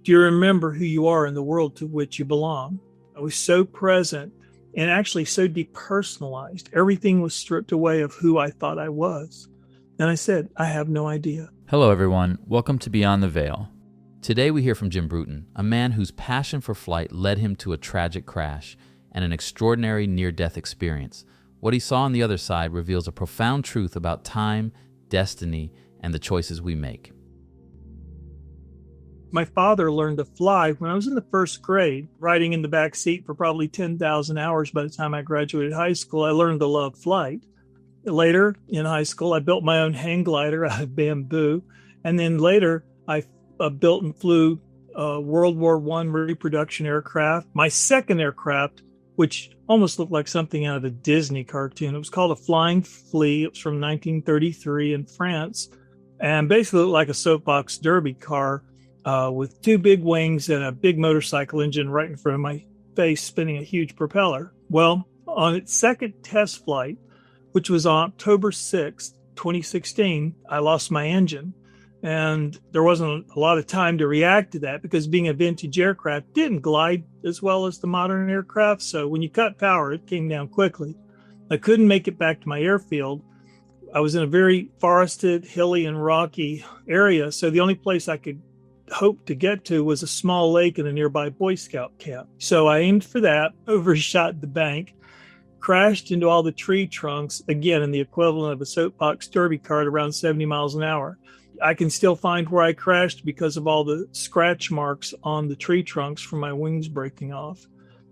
Do you remember who you are in the world to which you belong? I was so present and actually so depersonalized. Everything was stripped away of who I thought I was. And I said, I have no idea. Hello, everyone. Welcome to Beyond the Veil. Today we hear from Jim Bruton, a man whose passion for flight led him to a tragic crash and an extraordinary near-death experience. What he saw on the other side reveals a profound truth about time, destiny, and the choices we make. My father learned to fly when I was in the first grade, riding in the back seat for probably 10,000 hours by the time I graduated high school. I learned to love flight. Later in high school, I built my own hang glider out of bamboo. And then later, I built and flew World War I reproduction aircraft. My second aircraft, which almost looked like something out of a Disney cartoon. It was called a Flying Flea. It was from 1933 in France, and basically looked like a soapbox derby car with two big wings and a big motorcycle engine right in front of my face, spinning a huge propeller. Well, on its second test flight, which was on October 6th, 2016, I lost my engine. And there wasn't a lot of time to react to that because being a vintage aircraft didn't glide as well as the modern aircraft. So when you cut power, it came down quickly. I couldn't make it back to my airfield. I was in a very forested, hilly, and rocky area. So the only place I could hope to get to was a small lake in a nearby Boy Scout camp. So I aimed for that, overshot the bank, crashed into all the tree trunks, again in the equivalent of a soapbox derby car at around 70 miles an hour. I can still find where I crashed because of all the scratch marks on the tree trunks from my wings breaking off.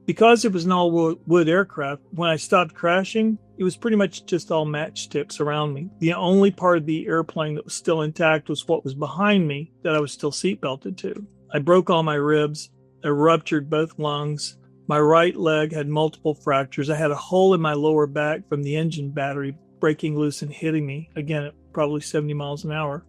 Because it was an all-wood aircraft, when I stopped crashing, it was pretty much just all matchsticks around me. The only part of the airplane that was still intact was what was behind me that I was still seatbelted to. I broke all my ribs. I ruptured both lungs. My right leg had multiple fractures. I had a hole in my lower back from the engine battery breaking loose and hitting me, again, at probably 70 miles an hour.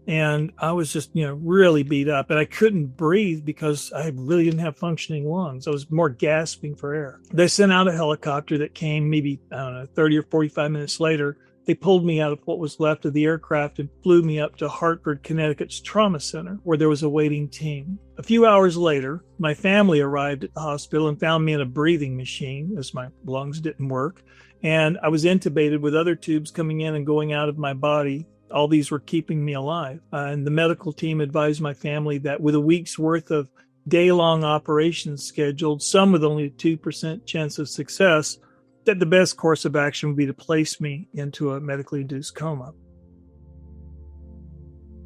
And I was just, really beat up, and I couldn't breathe because I really didn't have functioning lungs. I was more gasping for air. They sent out a helicopter that came maybe, 30 or 45 minutes later. They pulled me out of what was left of the aircraft and flew me up to Hartford, Connecticut's trauma center, where there was a waiting team. A few hours later, my family arrived at the hospital and found me in a breathing machine as my lungs didn't work. And I was intubated with other tubes coming in and going out of my body. All these were keeping me alive. And the medical team advised my family that with a week's worth of day-long operations scheduled, some with only a 2% chance of success, that the best course of action would be to place me into a medically induced coma.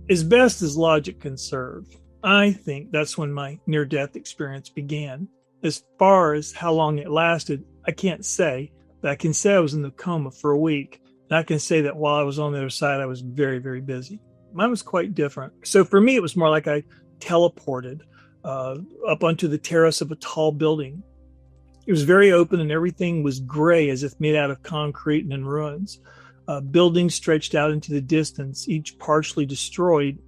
As best as logic can serve, I think that's when my near-death experience began. As far as how long it lasted, I can't say, but I can say I was in the coma for a week. And I can say that while I was on the other side, I was very, very busy. Mine was quite different. So for me, it was more like I teleported up onto the terrace of a tall building. It was very open and everything was gray as if made out of concrete and in ruins. Buildings stretched out into the distance, each partially destroyed,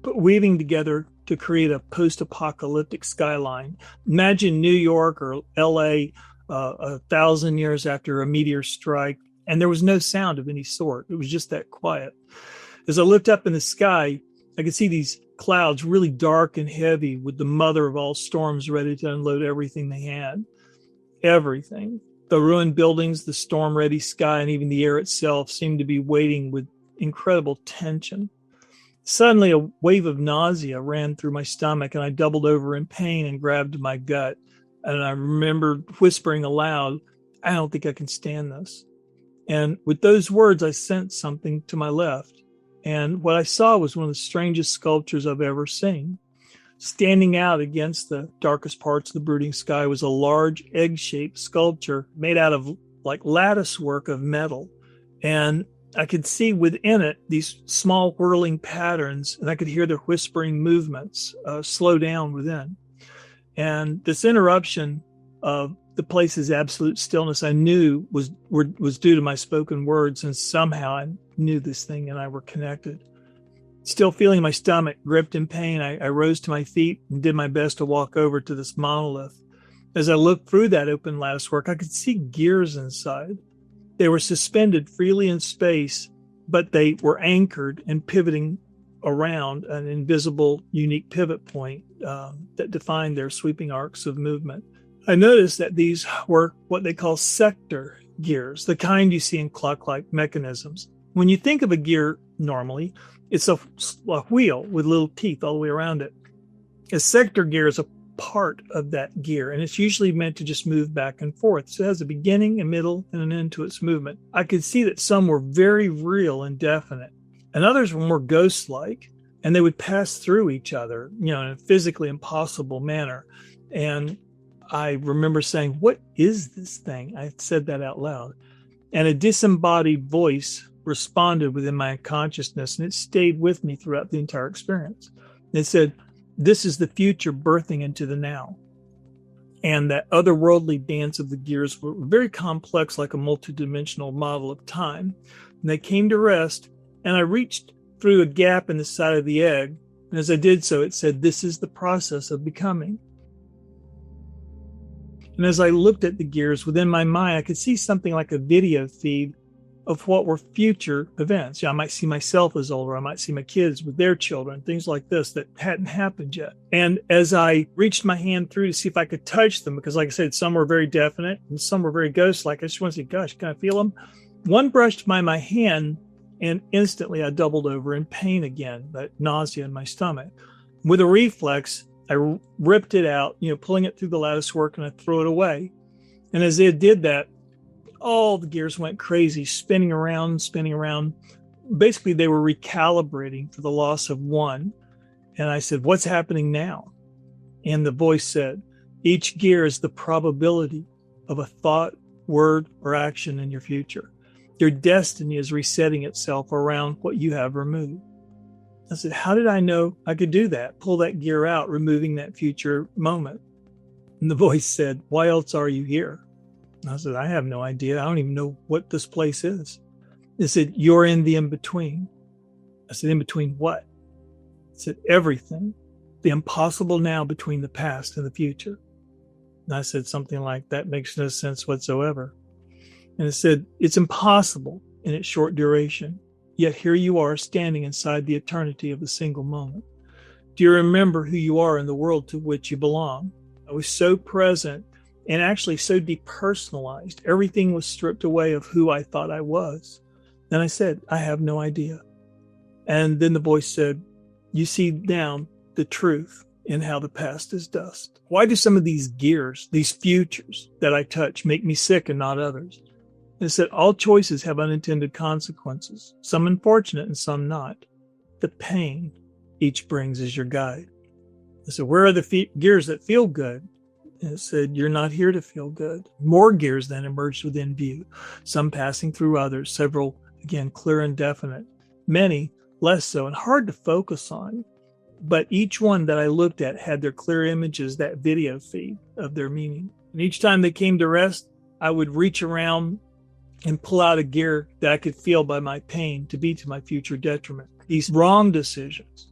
but weaving together to create a post-apocalyptic skyline. Imagine New York or LA 1,000 years after a meteor strike. And there was no sound of any sort. It was just that quiet. As I looked up in the sky, I could see these clouds really dark and heavy with the mother of all storms ready to unload everything they had. Everything. The ruined buildings, the storm-ready sky, and even the air itself seemed to be waiting with incredible tension. Suddenly, a wave of nausea ran through my stomach, and I doubled over in pain and grabbed my gut. And I remember whispering aloud, I don't think I can stand this. And with those words, I sensed something to my left. And what I saw was one of the strangest sculptures I've ever seen. Standing out against the darkest parts of the brooding sky was a large egg-shaped sculpture made out of like lattice work of metal. And I could see within it these small whirling patterns, and I could hear the whispering movements slow down within. And this interruption of the place's absolute stillness I knew was due to my spoken words, and somehow I knew this thing and I were connected. Still feeling my stomach gripped in pain, I rose to my feet and did my best to walk over to this monolith. As I looked through that open latticework, I could see gears inside. They were suspended freely in space, but they were anchored and pivoting around an invisible, unique pivot point. that defined their sweeping arcs of movement. I noticed that these were what they call sector gears, the kind you see in clock-like mechanisms. When you think of a gear normally, it's a wheel with little teeth all the way around it. A sector gear is a part of that gear, and it's usually meant to just move back and forth. So it has a beginning, a middle, and an end to its movement. I could see that some were very real and definite, and others were more ghost-like, and they would pass through each other, in a physically impossible manner. And I remember saying, "What is this thing?" I said that out loud. And a disembodied voice responded within my consciousness, and it stayed with me throughout the entire experience. It said, "This is the future birthing into the now." And that otherworldly dance of the gears were very complex, like a multidimensional model of time. And they came to rest, and I reached through a gap in the side of the egg. And as I did so, it said, "This is the process of becoming." And as I looked at the gears within my mind, I could see something like a video feed of what were future events. I might see myself as older. I might see my kids with their children, things like this that hadn't happened yet. And as I reached my hand through to see if I could touch them, because like I said, some were very definite and some were very ghost-like. I just want to say, gosh, can I feel them? One brushed by my hand, and instantly I doubled over in pain again, that nausea in my stomach. With a reflex, I ripped it out, pulling it through the lattice work, and I threw it away. And as it did that, all the gears went crazy, spinning around. Basically, they were recalibrating for the loss of one. And I said, "What's happening now?" And the voice said, "Each gear is the probability of a thought, word, or action in your future. Your destiny is resetting itself around what you have removed." I said, "How did I know I could do that? Pull that gear out, removing that future moment?" And the voice said, "Why else are you here?" And I said, "I have no idea. I don't even know what this place is." It said, "You're in the in-between." I said, "In between what?" It said, "Everything. The impossible now between the past and the future." And I said something like, "That makes no sense whatsoever." And it said, "It's impossible in its short duration. Yet here you are standing inside the eternity of a single moment. Do you remember who you are in the world to which you belong?" I was so present and actually so depersonalized. Everything was stripped away of who I thought I was. And I said, "I have no idea." And then the voice said, "You see now the truth in how the past is dust. Why do some of these gears, these futures that I touch, make me sick and not others?" And it said, "All choices have unintended consequences, some unfortunate and some not. The pain each brings is your guide." I said, "Where are the gears that feel good?" And it said, "You're not here to feel good." More gears then emerged within view, some passing through others, several, again, clear and definite, many less so and hard to focus on. But each one that I looked at had their clear images, that video feed of their meaning. And each time they came to rest, I would reach around and pull out a gear that I could feel by my pain to be to my future detriment. These wrong decisions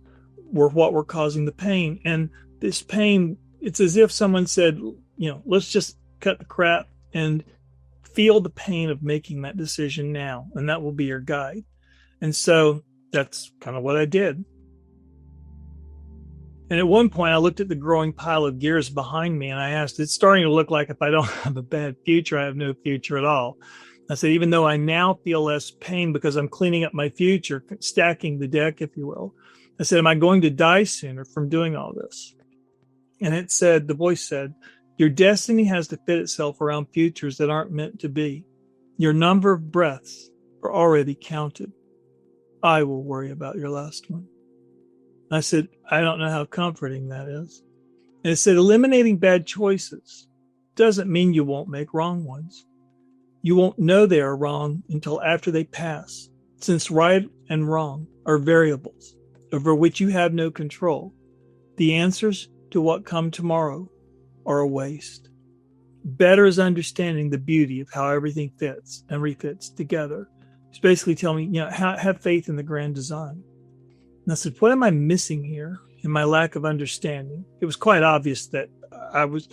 were what were causing the pain. And this pain, it's as if someone said, let's just cut the crap and feel the pain of making that decision now, and that will be your guide. And so that's kind of what I did. And at one point, I looked at the growing pile of gears behind me, and I asked, it's starting to look like if I don't have a bad future, I have no future at all. I said, even though I now feel less pain because I'm cleaning up my future, stacking the deck, if you will, I said, am I going to die sooner from doing all this? And it said, the voice said, your destiny has to fit itself around futures that aren't meant to be. Your number of breaths are already counted. I will worry about your last one. I said, I don't know how comforting that is. And it said, eliminating bad choices doesn't mean you won't make wrong ones. You won't know they are wrong until after they pass, since right and wrong are variables over which you have no control. The answers to what come tomorrow are a waste. Better is understanding the beauty of how everything fits and refits together. It's basically telling me, have faith in the grand design. And I said, what am I missing here in my lack of understanding? It was quite obvious that I was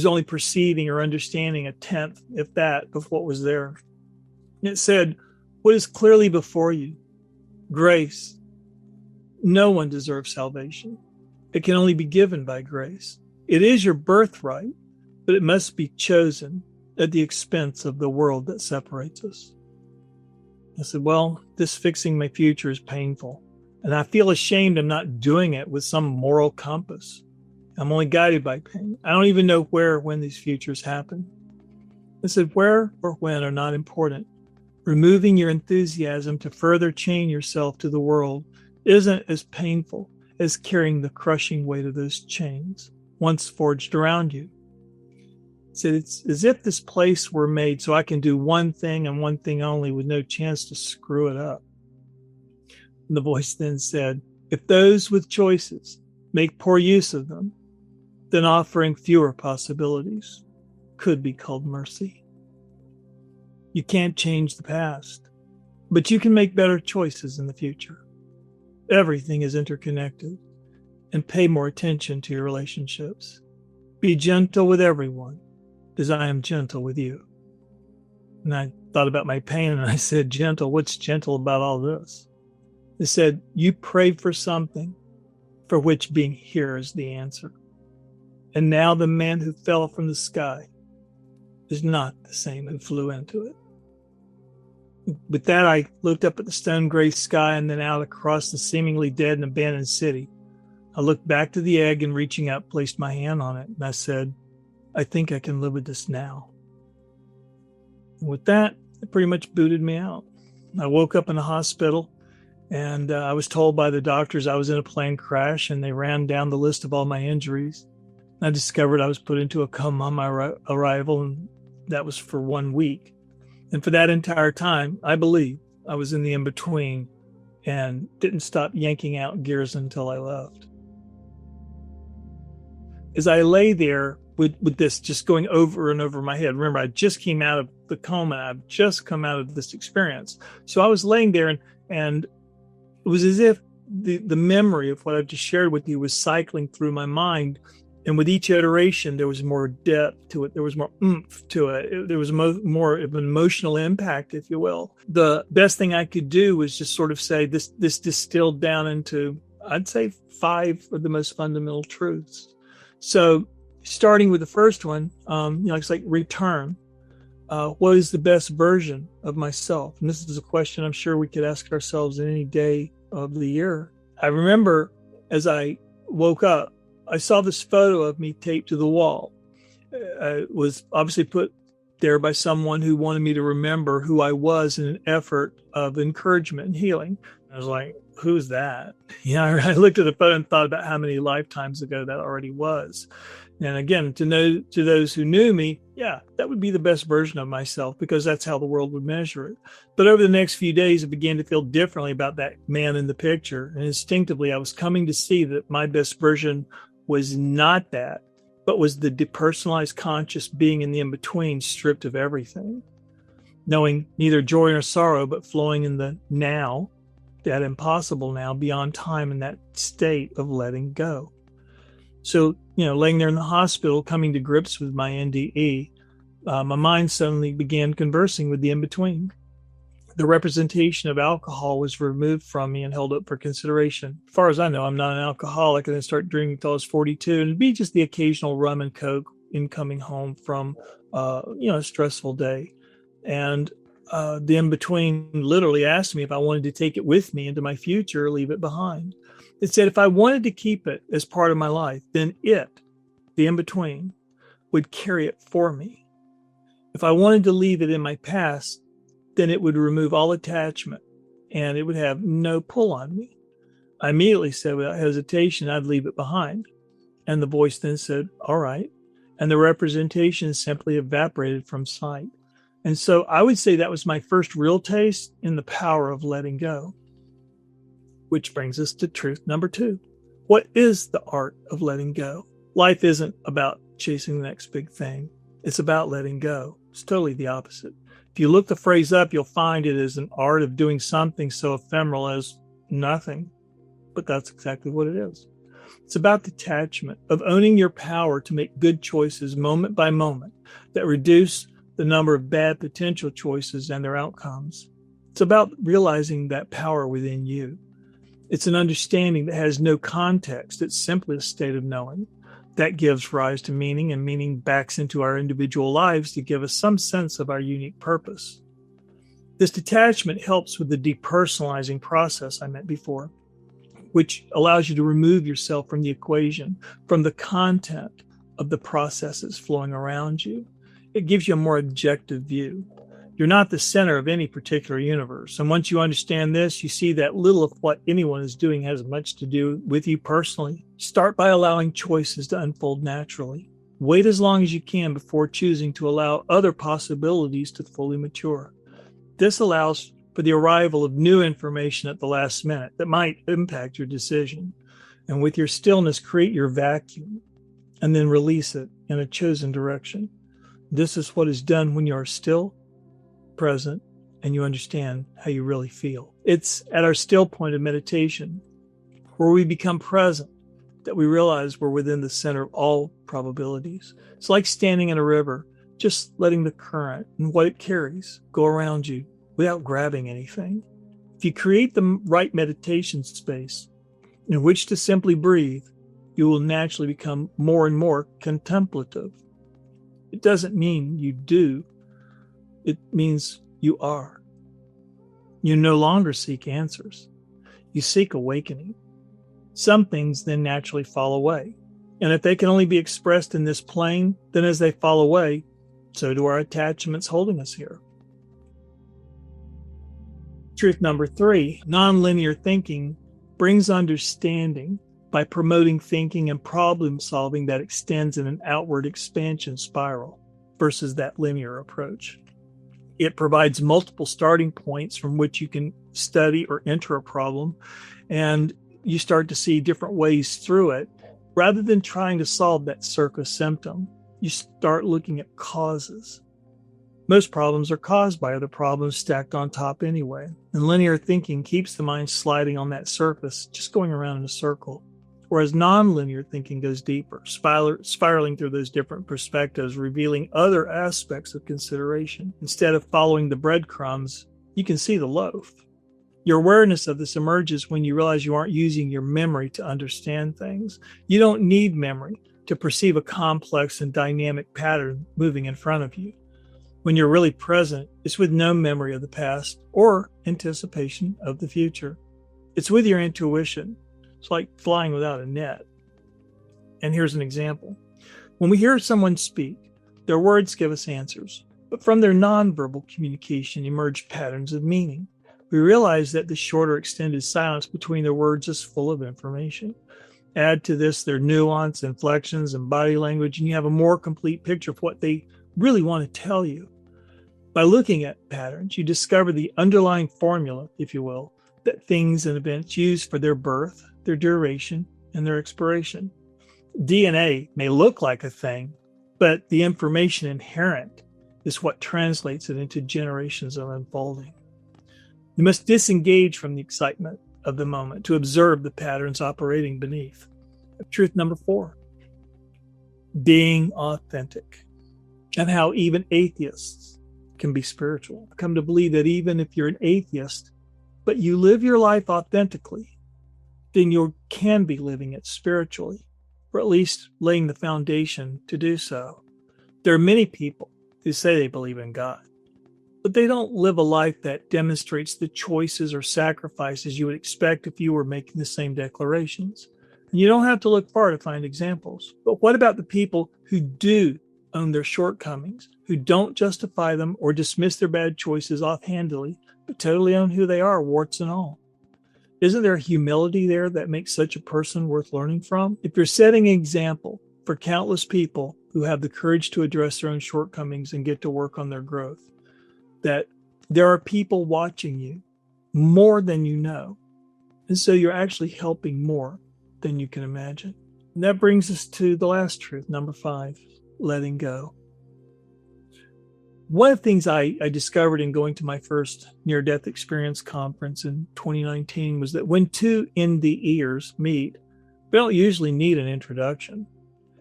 only perceiving or understanding a tenth, if that, of what was there. And it said, what is clearly before you? Grace. No one deserves salvation. It can only be given by grace. It is your birthright, but it must be chosen at the expense of the world that separates us. I said, well, this fixing my future is painful, and I feel ashamed I'm not doing it with some moral compass. I'm only guided by pain. I don't even know where or when these futures happen. I said, where or when are not important. Removing your enthusiasm to further chain yourself to the world isn't as painful as carrying the crushing weight of those chains once forged around you. I said, it's as if this place were made so I can do one thing and one thing only with no chance to screw it up. And the voice then said, if those with choices make poor use of them, then offering fewer possibilities could be called mercy. You can't change the past, but you can make better choices in the future. Everything is interconnected, and pay more attention to your relationships. Be gentle with everyone, as I am gentle with you. And I thought about my pain, and I said, gentle, what's gentle about all this? It said, you prayed for something for which being here is the answer. And now the man who fell from the sky is not the same who flew into it. With that, I looked up at the stone gray sky and then out across the seemingly dead and abandoned city. I looked back to the egg and reaching out, placed my hand on it. And I said, I think I can live with this now. And with that, it pretty much booted me out. I woke up in the hospital and I was told by the doctors I was in a plane crash, and they ran down the list of all my injuries. I discovered I was put into a coma on my arrival, and that was for 1 week. And for that entire time, I believe I was in the in-between and didn't stop yanking out gears until I left. As I lay there with this just going over and over my head, remember, I just came out of the coma. I've just come out of this experience. So I was laying there and it was as if the memory of what I've just shared with you was cycling through my mind. And with each iteration, there was more depth to it. There was more oomph to it. There was more of an emotional impact, if you will. The best thing I could do was just sort of say this distilled down into, I'd say, 5 of the most fundamental truths. So starting with the first one, it's like return. What is the best version of myself? And this is a question I'm sure we could ask ourselves in any day of the year. I remember as I woke up, I saw this photo of me taped to the wall. It was obviously put there by someone who wanted me to remember who I was in an effort of encouragement and healing. I was like, who's that? I looked at the photo and thought about how many lifetimes ago that already was. And again, to those who knew me, yeah, that would be the best version of myself, because that's how the world would measure it. But over the next few days, I began to feel differently about that man in the picture. And instinctively, I was coming to see that my best version was not that, but was the depersonalized conscious being in the in-between, stripped of everything, knowing neither joy nor sorrow, but flowing in the now, that impossible now, beyond time, in that state of letting go. So, laying there in the hospital, coming to grips with my NDE, my mind suddenly began conversing with the in-between. The representation of alcohol was removed from me and held up for consideration. As far as I know, I'm not an alcoholic. I didn't start drinking until I was 42. And it'd be just the occasional rum and Coke in coming home from, a stressful day. And the in-between literally asked me if I wanted to take it with me into my future or leave it behind. It said if I wanted to keep it as part of my life, then the in-between, would carry it for me. If I wanted to leave it in my past, then it would remove all attachment and it would have no pull on me. I immediately said without hesitation, I'd leave it behind. And the voice then said, all right. And the representation simply evaporated from sight. And so I would say that was my first real taste in the power of letting go. Which brings us to truth number 2. What is the art of letting go? Life isn't about chasing the next big thing. It's about letting go. It's totally the opposite. If you look the phrase up, you'll find it is an art of doing something so ephemeral as nothing. But that's exactly what it is. It's about detachment, of owning your power to make good choices moment by moment that reduce the number of bad potential choices and their outcomes. It's about realizing that power within you. It's an understanding that has no context. It's simply a state of knowing. That gives rise to meaning, and meaning backs into our individual lives to give us some sense of our unique purpose. This detachment helps with the depersonalizing process I meant before, which allows you to remove yourself from the equation, from the content of the processes flowing around you. It gives you a more objective view. You're not the center of any particular universe. And once you understand this, you see that little of what anyone is doing has much to do with you personally. Start by allowing choices to unfold naturally. Wait as long as you can before choosing to allow other possibilities to fully mature. This allows for the arrival of new information at the last minute that might impact your decision. And with your stillness, create your vacuum and then release it in a chosen direction. This is what is done when you are still, present, and you understand how you really feel. It's at our still point of meditation where we become present that we realize we're within the center of all probabilities. It's like standing in a river, just letting the current and what it carries go around you without grabbing anything. If you create the right meditation space in which to simply breathe, you will naturally become more and more contemplative. It doesn't mean you do. It means you are. You no longer seek answers. You seek awakening. Some things then naturally fall away. And if they can only be expressed in this plane, then as they fall away, so do our attachments holding us here. Truth number 3, nonlinear thinking brings understanding by promoting thinking and problem solving that extends in an outward expansion spiral versus that linear approach. It provides multiple starting points from which you can study or enter a problem, and you start to see different ways through it. Rather than trying to solve that circus symptom, you start looking at causes. Most problems are caused by other problems stacked on top anyway, and linear thinking keeps the mind sliding on that surface, just going around in a circle. Whereas nonlinear thinking goes deeper, spiraling through those different perspectives, revealing other aspects of consideration. Instead of following the breadcrumbs, you can see the loaf. Your awareness of this emerges when you realize you aren't using your memory to understand things. You don't need memory to perceive a complex and dynamic pattern moving in front of you. When you're really present, it's with no memory of the past or anticipation of the future. It's with your intuition. It's like flying without a net. And here's an example. When we hear someone speak, their words give us answers, but from their nonverbal communication emerge patterns of meaning. We realize that the shorter extended silence between their words is full of information. Add to this their nuance, inflections, and body language, and you have a more complete picture of what they really want to tell you. By looking at patterns, you discover the underlying formula, if you will, that things and events use for their birth, their duration, and their expiration. DNA may look like a thing, but the information inherent is what translates it into generations of unfolding. You must disengage from the excitement of the moment to observe the patterns operating beneath. Truth number 4, being authentic, and how even atheists can be spiritual. I've come to believe that even if you're an atheist, but you live your life authentically, then you can be living it spiritually, or at least laying the foundation to do so. There are many people who say they believe in God, but they don't live a life that demonstrates the choices or sacrifices you would expect if you were making the same declarations. And you don't have to look far to find examples. But what about the people who do own their shortcomings, who don't justify them or dismiss their bad choices offhandedly, but totally own who they are, warts and all? Isn't there humility there that makes such a person worth learning from? If you're setting an example for countless people who have the courage to address their own shortcomings and get to work on their growth, that there are people watching you more than you know. And so you're actually helping more than you can imagine. And that brings us to the last truth, number 5, letting go. One of the things I discovered in going to my first near-death experience conference in 2019 was that when two NDEers meet, we don't usually need an introduction.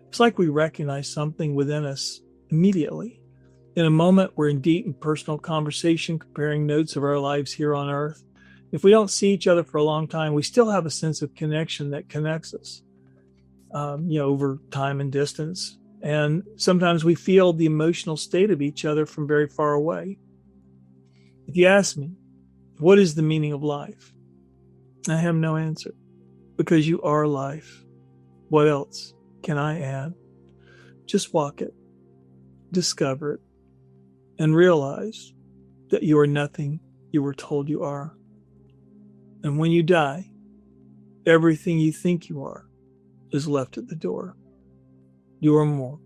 It's like we recognize something within us immediately. In a moment, we're in deep and personal conversation, comparing notes of our lives here on Earth. If we don't see each other for a long time, we still have a sense of connection that connects us, over time and distance. And sometimes we feel the emotional state of each other from very far away. If you ask me, what is the meaning of life? I have no answer, because you are life. What else can I add? Just walk it, discover it, and realize that you are nothing you were told you are. And when you die, everything you think you are is left at the door. You are more.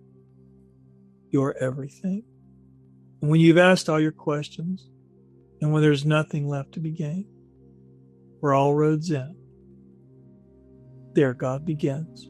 You are everything. And when you've asked all your questions, and when there's nothing left to be gained, where all roads end, there God begins.